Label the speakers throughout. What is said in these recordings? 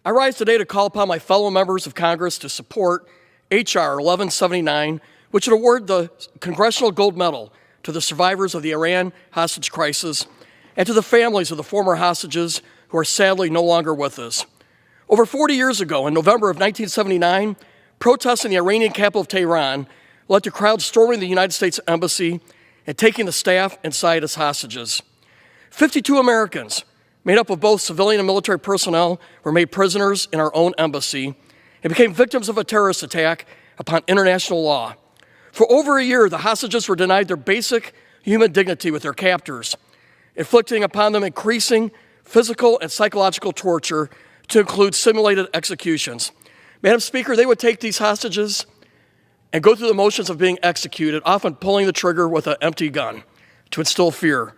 Speaker 1: I rise today to call upon my fellow members of Congress to support H.R. 1179, which would award the Congressional Gold Medal to the survivors of the Iran hostage crisis and to the families of the former hostages who are sadly no longer with us. Over 40 years ago, in November of 1979, protests in the Iranian capital of Tehran led to crowds storming the United States Embassy and taking the staff inside as hostages. 52 Americans, made up of both civilian and military personnel, were made prisoners in our own embassy and became victims of a terrorist attack upon international law. For over a year, the hostages were denied their basic human dignity with their captors, inflicting upon them increasing physical and psychological torture to include simulated executions. Madam Speaker, they would take these hostages and go through the motions of being executed, often pulling the trigger with an empty gun to instill fear.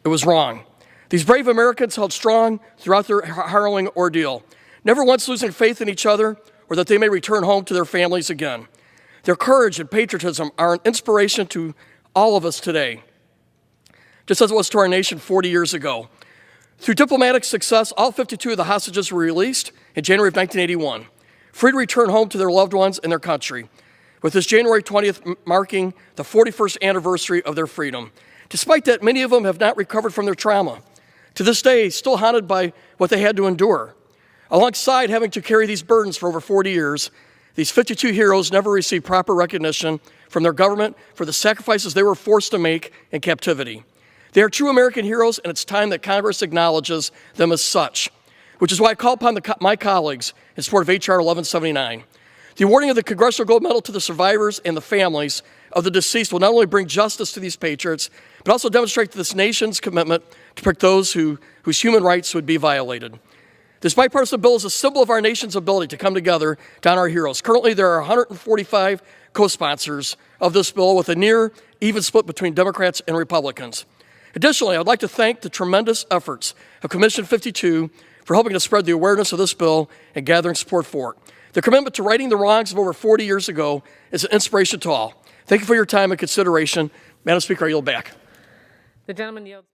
Speaker 1: It was wrong. These brave Americans held strong throughout their harrowing ordeal, never once losing faith in each other or that they may return home to their families again. Their courage and patriotism are an inspiration to all of us today, just as it was to our nation 40 years ago. Through diplomatic success, all 52 of the hostages were released in January of 1981, free to return home to their loved ones and their country, with this January 20th marking the 41st anniversary of their freedom. Despite that, many of them have not recovered from their trauma. To this day, still haunted by what they had to endure. Alongside having to carry these burdens for over 40 years, these 52 heroes never received proper recognition from their government for the sacrifices they were forced to make in captivity. They are true American heroes, and it's time that Congress acknowledges them as such, which is why I call upon my colleagues in support of H.R. 1179. The awarding of the Congressional Gold Medal to the survivors and the families of the deceased will not only bring justice to these patriots, but also demonstrate this nation's commitment to protect those whose human rights would be violated. This bipartisan bill is a symbol of our nation's ability to come together to honor our heroes. Currently, there are 145 co-sponsors of this bill, with a near even split between Democrats and Republicans. Additionally, I'd like to thank the tremendous efforts of Commission 52 for helping to spread the awareness of this bill and gathering support for it. The commitment to righting the wrongs of over 40 years ago is an inspiration to all. Thank you for your time and consideration. Madam Speaker, I yield back.
Speaker 2: The gentleman yields.